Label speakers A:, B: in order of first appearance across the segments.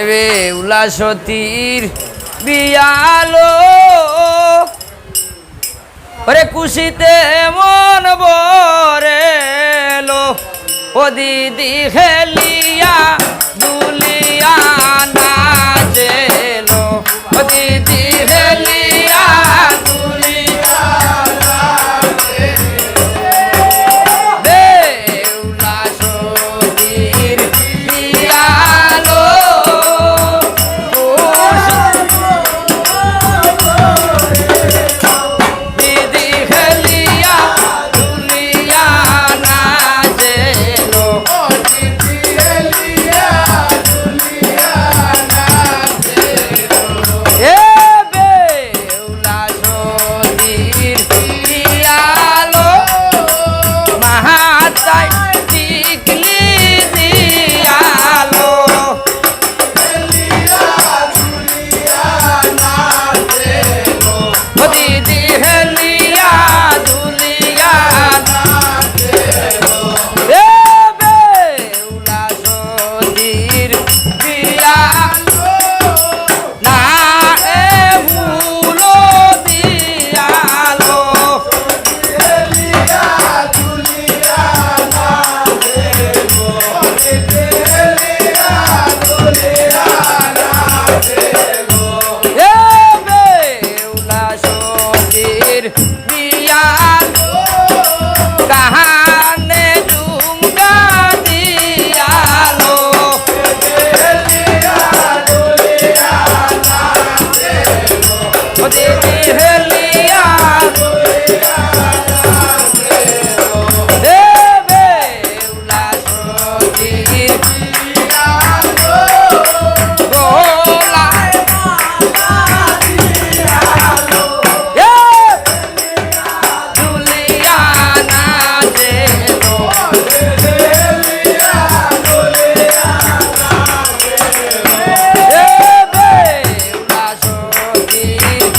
A: বেউলা সতীর বিয়ালো ওরে খুশিতে মন বরেলো ও দিদি খেলিয়া দুলিয়া নাচেলো ও দিদি খেলিয়া দুলিয়া বেউলা সতীর বিয়ালো দিদি খেলিয়া দুলিয়া নাচেলো এ বেউলা সতীর বিয়ালো মাহাতায় টিকলি দিয়ালো ও দিদি হেলিয়া দুলিয়া এ বেউলা সতীর বিয়ালো না এ ভুলো দিয়ালো এ বেউলা সতীর বিয়ালো কাহানে ঝুমকা দিয়ালো ও দিদি হেলিয়া এ বেউলা সতীর গোলায় এ দুলিয়া নাচেলো এ বেউলা সতীর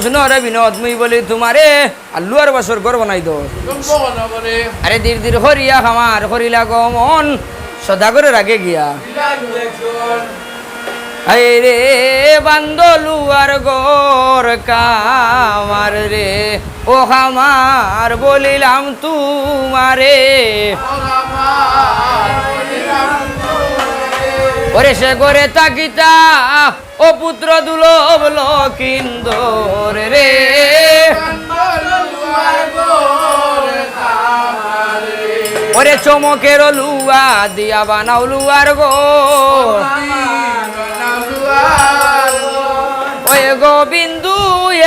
A: শুনো রে বিনোদ মুই বলি তোমারে আলু আর বাসর ঘর বানাই দো আরে ধীর ধীর হরিয়া খামার হরিলা গমন সদা করে রাগে গিয়া আরে রে বান্দলু আর গর কামার রে ও খামার বলিলাম তুমারে ওরে সে করে তাকিতা ও পুত্র দুলভ লকিন্দর রে ওরে চমকের লুয়া দিয়া বানাও লুয়ার গো ওই গোবিন্দু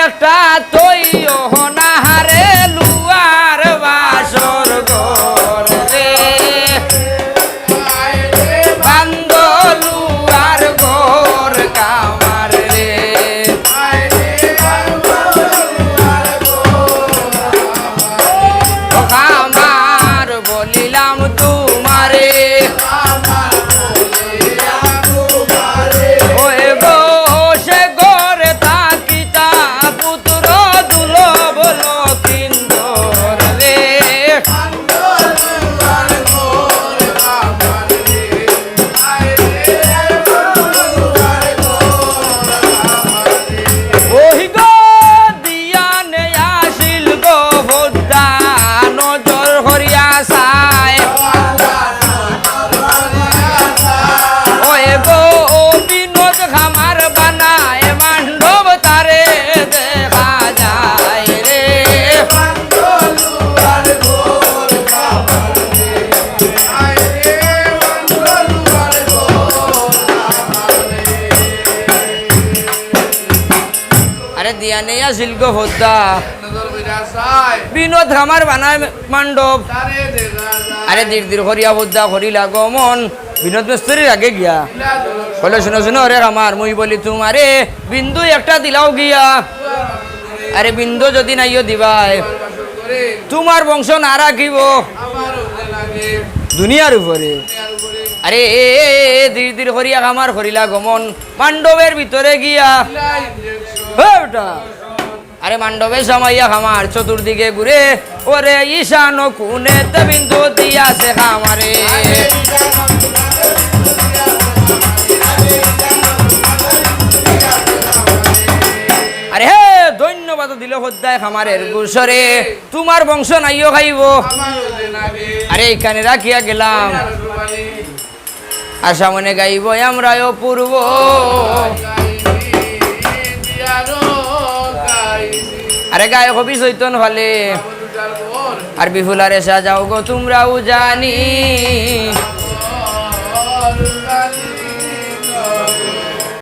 A: একটা তৈয় নাহারে লুয়ার বাসর গর রে বান্দলুয়ার গর কামার রে ও কামার বলিলাম তোমারে ওই গো সে গরে তাকিতা পুত্র দুলভ লকিন্দর রে ওই গো দিয়া নে আসিল গো ভোদ্দা নজর হরিয়া সায় আরে দিয়া নেই আসিল গো হোদ্দা বিনোদ আমার বানায় মান্ডব আরে দীর দীর হরিয়া হোদ্দা হরিলা গমন বিনোদ মিস্ত্রির আগে গিয়া বলে শুনো শুনো রে আমার মুই বলি তোমারে বিন্দু একটা দিলাও গিয়া আরে বিন্দু যদি নাইও দিবাই তোমার বংশ না রাখিব দুনিয়ার উপরে আরে ধীর ধীর হরিয়া আমার হরিলা গমন মান্ডবের ভিতরে গিয়া ওটা আরে মান্ডবে সামাইয়া খামার চতুর্দিকে ঘুরে ওরে ঈশান কোণে বিন্দু দিয়াছে খামারে আরে হে ধন্যবাদ দিল হদ্দায় খামারের গুসরে তোমার বংশ নাইও খাইব আরে এখানে রাখিয়া গেলাম আর সামনে গাইব আমরাও পূর্ব আরে গায়ক হবি চৈতন ভালে আর বিফুলারে সাজাও গো তোমরাও জানি